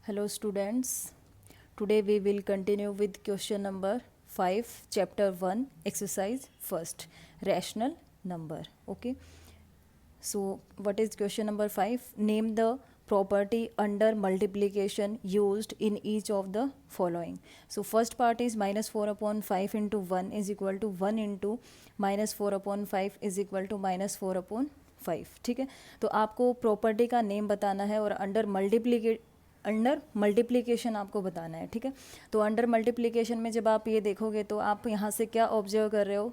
Hello students, today we will continue with question number 5, chapter 1, exercise first, rational number. Okay, so what is question number 5? Name the property under multiplication used in each of the following. So first part is minus 4 upon 5 into 1 is equal to 1 into minus 4 upon 5 is equal to minus 4 upon 5. ठीक है, तो आपको property का name बताना है और under multiplication आपको बताना है. ठीक है, तो अंडर मल्टीप्लिकेशन में जब आप ये देखोगे तो आप यहाँ से क्या ऑब्जर्व कर रहे हो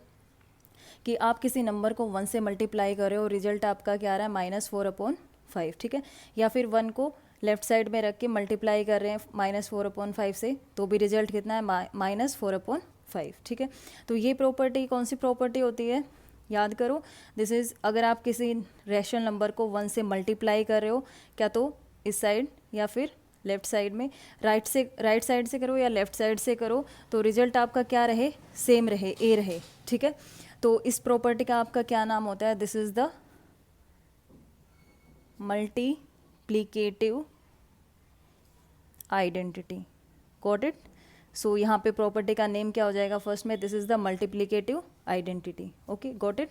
कि आप किसी नंबर को 1 से मल्टीप्लाई कर रहे हो, रिजल्ट आपका क्या आ रहा है माइनस 4 अपॉन 5. ठीक है, या फिर 1 को लेफ्ट साइड में रख के मल्टीप्लाई कर रहे हैं माइनस 4 अपॉन 5 से, तो भी रिजल्ट कितना है माइनस 4 अपॉन 5. ठीक है, तो ये प्रॉपर्टी कौन सी प्रॉपर्टी होती है, याद करो. दिस इज़ अगर आप किसी रैशनल नंबर को 1 से मल्टीप्लाई कर रहे हो, क्या तो इस साइड या फिर लेफ्ट साइड में, राइट साइड से करो या लेफ्ट साइड से करो, तो रिजल्ट आपका क्या रहे, सेम रहे, ए रहे. ठीक है, तो इस प्रॉपर्टी का आपका क्या नाम होता है, this is the multiplicative identity. Got it. So यहाँ पे प्रॉपर्टी का नेम क्या हो जाएगा फर्स्ट में, this is the multiplicative identity. Okay, got it.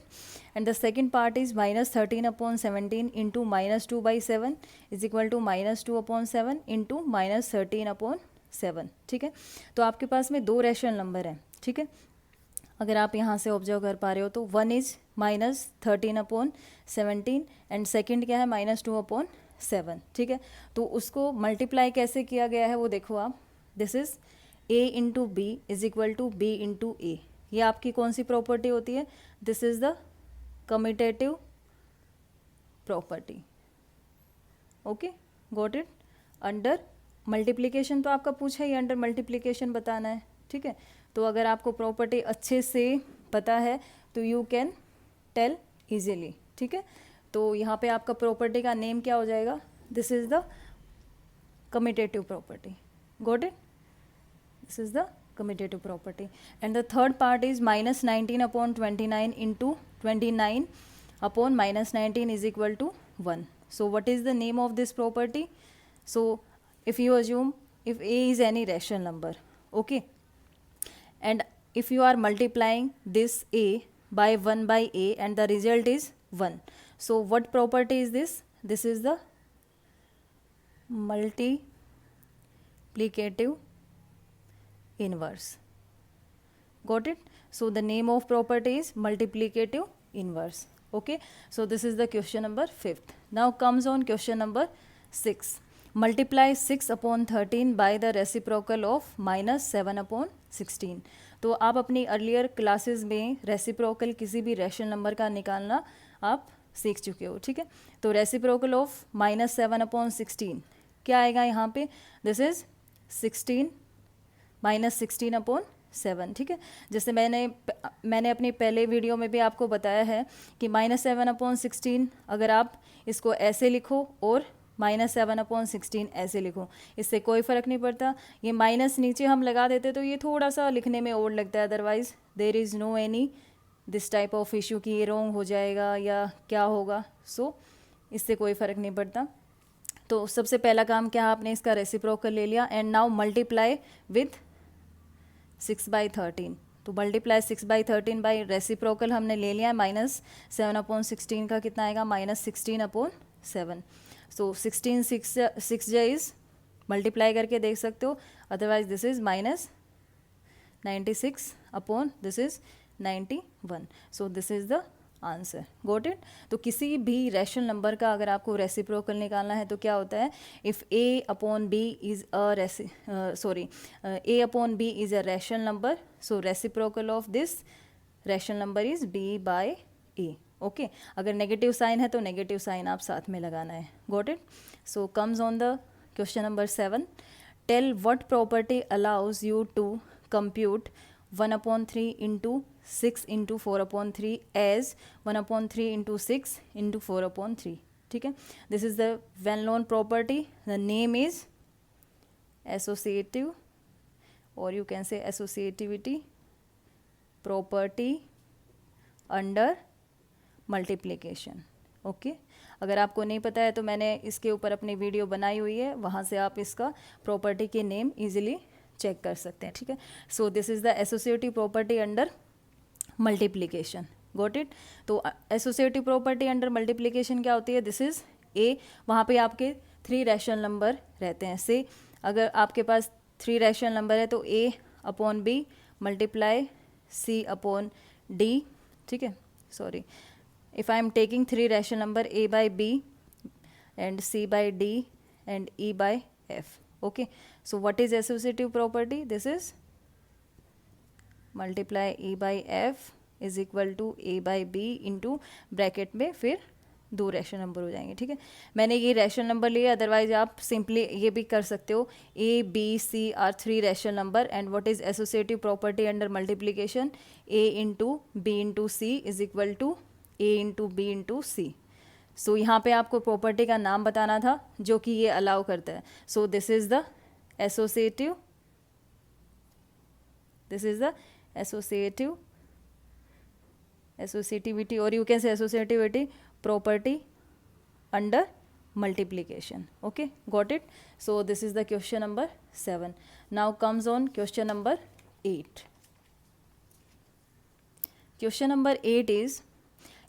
And the second part is minus 13 upon 17 into minus 2 by 7 is equal to minus 2 upon 7 into minus 13 upon 7. ठीक है, तो आपके पास में दो रैशनल नंबर हैं. ठीक है, अगर आप यहाँ से ऑब्जर्व कर पा रहे हो तो 1 is minus 13 upon 17 and second क्या है माइनस 2 अपॉन 7. ठीक है, तो उसको मल्टीप्लाई कैसे किया गया है वो देखो आप. This is a into B is equal to B into A. ये आपकी कौन सी प्रॉपर्टी होती है, this is the commutative property. Okay, got it. Under multiplication तो आपका पूछा ही, अंडर मल्टीप्लिकेशन बताना है. ठीक है, तो अगर आपको प्रॉपर्टी अच्छे से पता है तो यू कैन टेल इजीली. ठीक है, तो यहाँ पे आपका प्रॉपर्टी का नेम क्या हो जाएगा, this is the commutative property. Got it. This is the commutative property. And the third part is minus 19 upon 29 into 29 upon minus 19 is equal to 1. So what is the name of this property? So if you assume if a is any rational number, okay, and if you are multiplying this a by 1 by a and the result is 1, so what property is this? This is the multiplicative inverse. Got it. So the name of property is multiplicative inverse. Okay, so this is the question number 5th. Now comes on question number 6. Multiply 6 upon 13 by the reciprocal of minus 7 upon 16. तो आप अपनी earlier classes में reciprocal किसी भी rational number का निकालना आप सीख चुके हो. ठीक है, तो रेसिप्रोकल ऑफ माइनस 7 अपॉन 16 क्या आएगा यहाँ पे, दिस इज 16 माइनस 16 अपॉन 7. ठीक है, जैसे मैंने अपनी पहले वीडियो में भी आपको बताया है कि माइनस 7 अपॉन 16 अगर आप इसको ऐसे लिखो और माइनस 7 अपॉन 16 ऐसे लिखो, इससे कोई फ़र्क नहीं पड़ता. ये माइनस नीचे हम लगा देते तो ये थोड़ा सा लिखने में और लगता है, otherwise there is no any this type of issue कि ये रॉन्ग हो जाएगा या क्या होगा. सो इससे कोई फ़र्क नहीं पड़ता. तो सबसे पहला काम क्या, आपने इसका रेसिप्रोकल ले लिया and now multiply with 6 by 13. तो मल्टीप्लाई 6 बाई 13 बाई रेसिप्रोकल हमने ले लिया है. माइनस 7 अपॉन 16 का कितना आएगा, minus 16 upon 7. So 16 6 is multiply करके देख सकते हो, otherwise this is minus 96 upon this is 91. So this is the answer. Got it. तो किसी भी रैशनल नंबर का अगर आपको रेसिप्रोकल निकालना है तो क्या होता है, if a upon b is a upon b is a rational number, so reciprocal of this rational number is b by a. Okay, अगर नेगेटिव साइन है तो नेगेटिव साइन आप साथ में लगाना है. Got it. So comes on the question number 7. Tell what property allows you to compute 1 upon 3 into 6 into 4 upon 3 as 1 upon 3 into 6 into 4 upon 3. ठीक है, this is the well known property. The name is associative or you can say associativity property under multiplication. Okay, अगर आपको नहीं पता है तो मैंने इसके ऊपर अपनी वीडियो बनाई हुई है, वहाँ से आप इसका प्रॉपर्टी के नेम ईजिली चेक कर सकते हैं, ठीक है। So this is the associative property under multiplication, got it. तो एसोसिएटिव प्रॉपर्टी अंडर मल्टीप्लिकेशन क्या होती है, दिस इज ए, वहाँ पे आपके 3 रैशनल नंबर रहते हैं। से अगर आपके पास 3 रैशनल नंबर है तो a upon b multiply c upon d, ठीक है। Sorry, if I am taking 3 rational number a by b and c by d and e by f, okay. So what is associative property, this is multiply e by f is equal to a by b into bracket में फिर 2 rational number हो जाएंगे, ठीक है। मैंने ये rational number लिए, otherwise आप सिंपली ये भी कर सकते हो, A B C are 3 rational number and what is associative property under multiplication, A into B into C is equal to A into B into C. So यहाँ पे आपको प्रॉपर्टी का नाम बताना था जो कि ये अलाउ करता है। So this is the associative, this is the associativity और you can say associativity property under multiplication, okay, got it. So this is the question number 7. Now comes on question number 8. Question number 8 is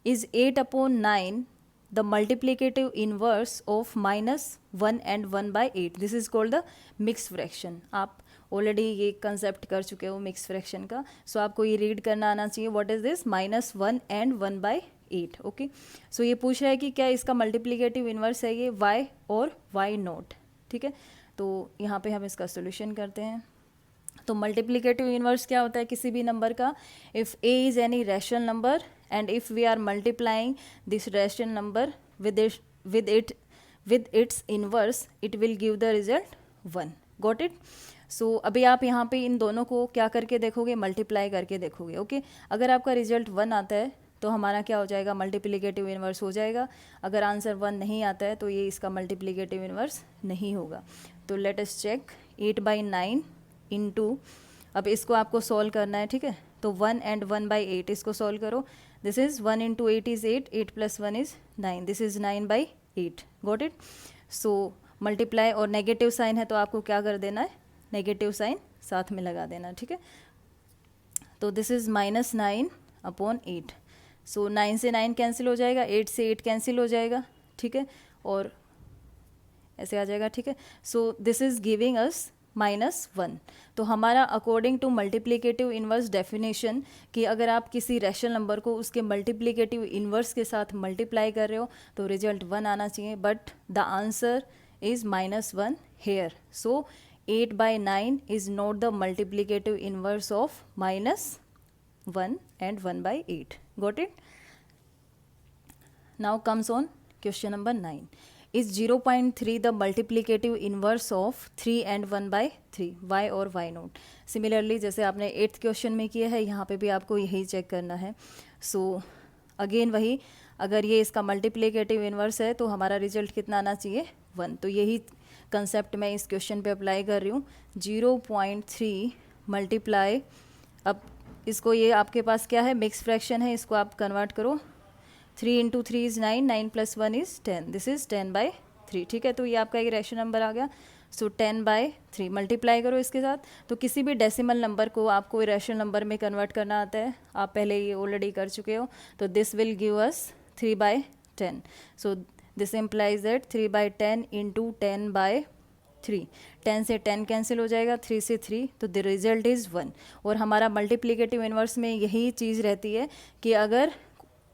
8 upon 9 the multiplicative inverse of -1 and 1 by 8. This is called the mixed fraction. आप already ये concept कर चुके हो mix fraction का, सो आपको ये read करना आना चाहिए। What is this, -1 and 1 by 8, okay. So ये पूछ रहा है कि क्या इसका मल्टीप्लिकेटिव इन्वर्स है ये y और y नॉट, ठीक है। तो यहाँ पे हम इसका सोल्यूशन करते हैं। तो मल्टीप्लिकेटिव इन्वर्स क्या होता है किसी भी नंबर का, if a is any rational number and if we are multiplying this rational number with its inverse, it will give the result 1. Got it? So अभी आप यहाँ पे इन दोनों को क्या करके देखोगे, मल्टीप्लाई करके देखोगे, ओके। अगर आपका रिजल्ट 1 आता है तो हमारा क्या हो जाएगा, मल्टीप्लिकेटिव इन्वर्स हो जाएगा। अगर आंसर 1 नहीं आता है तो ये इसका मल्टीप्लिकेटिव इन्वर्स नहीं होगा। तो लेट अस चेक 8/9 इंटू, अब इसको आपको सॉल्व करना है, ठीक है। तो 1 and 1/8 इसको सॉल्व करो। This is 1 into 8 is 8, 8 plus 1 is 9, this is 9/8, got it. So multiply और नेगेटिव साइन है तो आपको क्या कर देना है, नेगेटिव साइन साथ में लगा देना, ठीक है। तो दिस इज -9 अपॉन 8, सो 9 से 9 कैंसिल हो जाएगा, 8 से 8 कैंसिल हो जाएगा, ठीक है, और ऐसे आ जाएगा, ठीक है। So this is giving us -1। तो हमारा according to multiplicative inverse definition कि अगर आप किसी रैशनल नंबर को उसके मल्टीप्लिकेटिव इन्वर्स के साथ मल्टीप्लाई कर रहे हो तो रिजल्ट 1 आना चाहिए, but the answer is -1 here. सो 8/9 is not the multiplicative inverse of -1 and 1/8, got it. Now comes on question number 9. Is 0.3 the multiplicative inverse of 3 and 1/3, y और y नोट। सिमिलरली जैसे आपने 8th क्वेश्चन में किया है, यहाँ पे भी आपको यही चेक करना है। सो अगेन वही, अगर ये इसका मल्टीप्लिकेटिव इन्वर्स है तो हमारा रिजल्ट कितना आना चाहिए, 1। तो यही कंसेप्ट मैं इस क्वेश्चन पे अप्लाई कर रही हूँ। 0.3 मल्टीप्लाई, अब इसको, ये आपके पास क्या है, मिक्स फ्रैक्शन है, इसको आप कन्वर्ट करो। 3 into 3 is 9, 9 plus 1 is 10, this is 10/3, ठीक है। तो ये आपका एक रैशनल नंबर आ गया। सो 10/3 मल्टीप्लाई करो इसके साथ। तो किसी भी डेसिमल नंबर को आपको रैशनल नंबर में कन्वर्ट करना आता है, आप पहले ये ऑलरेडी कर चुके हो। तो this will give us 3/10। So this implies that 3/10 into 10/3, 10 से 10 कैंसिल हो जाएगा, 3 से 3, तो द रिजल्ट इज़ 1। और हमारा मल्टीप्लिकेटिव इन्वर्स में यही चीज़ रहती है कि अगर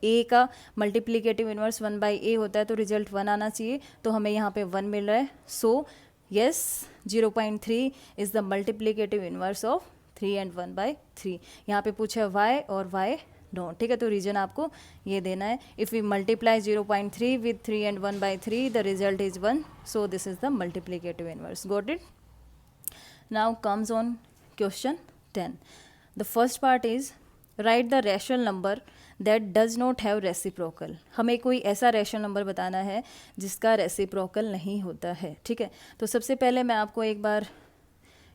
ए का मल्टीप्लिकेटिव इन्वर्स 1/a होता है तो रिजल्ट 1 आना चाहिए, तो हमें यहाँ पे 1 मिल रहा है। So yes, 0.3 is the multiplicative inverse of 3 and 1/3। यहाँ पे पूछा है y और y नो, ठीक है। तो रीजन आपको ये देना है। If we multiply 0.3 with 3 and 1/3 the result is 1, so this is the multiplicative inverse, got it. Now comes on question 10. The first part is write the rational number that does not have reciprocal. हमें कोई ऐसा rational number बताना है जिसका reciprocal नहीं होता है, ठीक है। तो सबसे पहले मैं आपको एक बार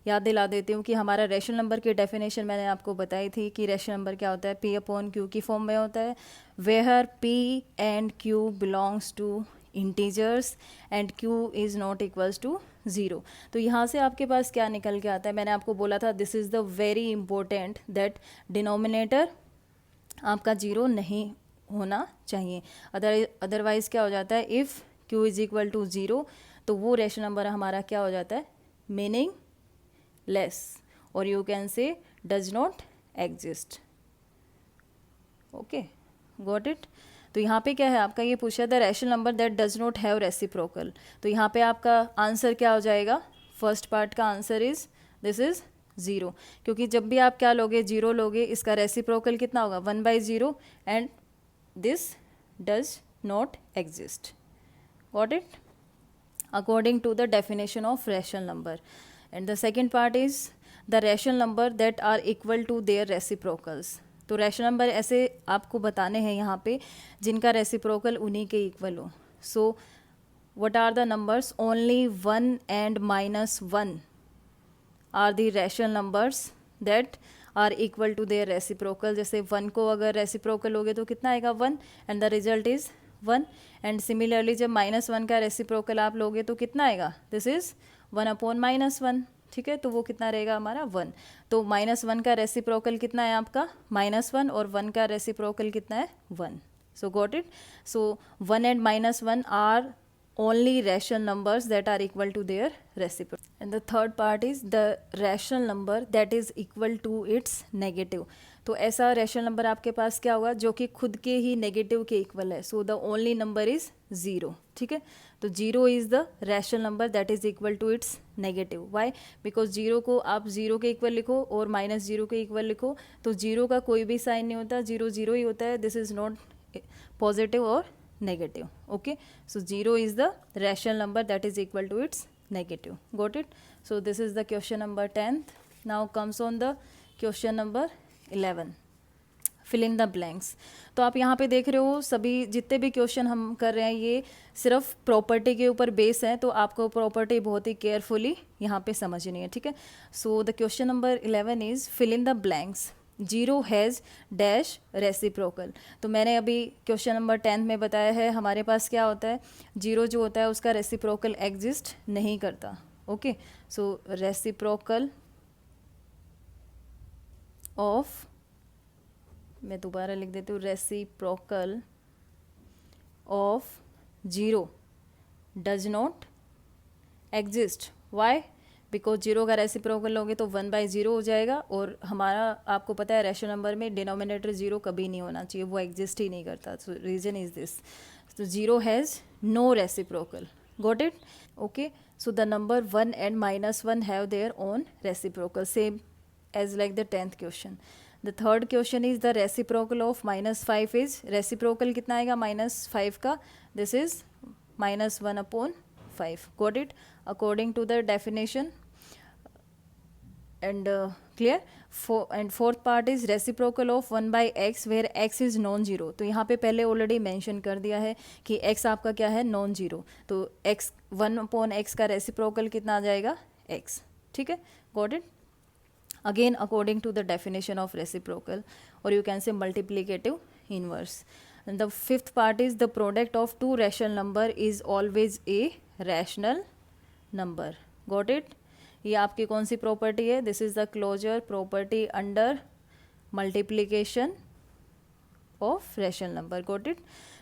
याद दिला देती हूँ कि हमारा रैशनल नंबर की डेफिनेशन मैंने आपको बताई थी कि रैशनल नंबर क्या होता है, P/Q की फॉर्म में होता है, where P and Q belongs to integers and q is not equals to 0। तो यहाँ से आपके पास क्या निकल के आता है, मैंने आपको बोला था this is the very important that denominator आपका 0 नहीं होना चाहिए, अदरवाइज़ क्या हो जाता है, if q is equal to 0 तो वो रैशनल नंबर हमारा क्या हो जाता है, मीनिंग लेस, और यू कैन से does not exist. Okay, got it. तो यहाँ पे क्या है आपका, ये पूछा the rational number that does not have reciprocal. तो यहाँ पे आपका आंसर क्या हो जाएगा, फर्स्ट पार्ट का आंसर इज दिस इज 0, क्योंकि जब भी आप क्या लोगे, 0 लोगे, इसका रेसिप्रोकल कितना होगा, 1/0 and this does not exist. Got it, according to the definition of rational number. And the second part is the rational number that are equal to their reciprocals. तो रैशनल नंबर ऐसे आपको बताने हैं यहाँ पे जिनका रेसिप्रोकल उन्हीं के इक्वल हो। So what are the numbers, only 1 and -1 are the rational numbers that are equal to their reciprocal. जैसे 1 को अगर रेसिप्रोकल होगे तो कितना आएगा, 1, and the result is 1। And similarly जब -1 का रेसिप्रोकल आप लोगे तो कितना आएगा, दिस इज़ 1/-1, ठीक है, तो वो कितना रहेगा हमारा 1। तो -1 का रेसिप्रोकल कितना है आपका, -1, और 1 का रेसिप्रोकल कितना है, 1। So got it. So 1 and -1 are only rational numbers that are equal to their reciprocal. And the third part is the rational number that is equal to its negative. तो ऐसा rational number आपके पास क्या होगा जो कि खुद के ही negative के इक्वल है। So the only number is 0, ठीक है। तो 0 is the rational number that is equal to its negative. Why, because 0 को आप 0 के इक्वल लिखो और -0 के इक्वल लिखो तो 0 का कोई भी साइन नहीं होता, 0 0 ही होता है। दिस इज़ नॉट पॉजिटिव और negative. Okay, so 0 is the rational number that is equal to its negative. Got it? So this is the question number 10th. Now comes on the question number 11. Fill in the blanks. तो आप यहाँ पे देख रहे हो सभी जितने भी क्वेश्चन हम कर रहे हैं ये सिर्फ प्रॉपर्टी के ऊपर बेस है, तो आपको प्रॉपर्टी बहुत ही केयरफुली यहाँ पे समझनी है, ठीक है। So the question number 11 is fill in the blanks. 0 has dash reciprocal. तो मैंने अभी क्वेश्चन नंबर 10 में बताया है हमारे पास क्या होता है, 0 जो होता है उसका रेसिप्रोकल एग्जिस्ट नहीं करता। ओके, सो रेसिप्रोकल ऑफ, मैं दोबारा लिख देती हूँ, reciprocal of 0 does not exist. Why, because 0 का रेसिप्रोकल लोगे तो 1/0 हो जाएगा, और हमारा आपको पता है रैशनल नंबर में डिनोमिनेटर 0 कभी नहीं होना चाहिए, वो एग्जिस्ट ही नहीं करता। सो रीजन इज दिस, तो 0 has no reciprocal. Got it? Okay, so the number 1 and -1 have their own reciprocal, same as like the 10th question. The third question is the reciprocal of -5 is, reciprocal कितना आएगा -5 का, this is -1/5। Got it? According to the definition and clear. And fourth part is reciprocal of 1/x where x is non-zero. तो यहाँ पे पहले already mention कर दिया है कि x आपका क्या है, नॉन जीरो, तो x 1/x का रेसिप्रोकल कितना आ जाएगा, x, ठीक है। Got it? Again according to the definition of reciprocal, और you can say multiplicative inverse. The fifth part is the product of two rational number is always a rational number. Got it? ये आपकी कौन सी property है, this is the closure property under multiplication of rational number. Got it?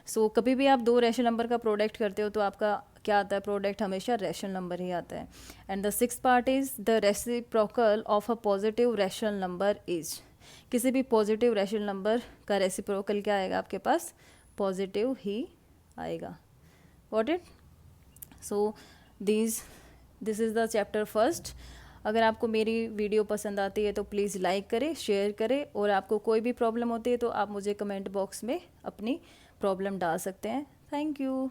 So कभी भी आप दो rational number का प्रोडक्ट करते हो तो आपका क्या आता है, प्रोडक्ट हमेशा रैशनल नंबर ही आता है। And the sixth part is the reciprocal of a positive rational number is, किसी भी पॉजिटिव रैशनल नंबर का रेसिप्रोकल क्या आएगा आपके पास, पॉजिटिव ही आएगा। Got it? So this is the chapter first. अगर आपको मेरी वीडियो पसंद आती है तो प्लीज़ लाइक करें, शेयर करें, और आपको कोई भी प्रॉब्लम होती है तो आप मुझे कमेंट बॉक्स में अपनी प्रॉब्लम डाल सकते हैं। Thank you.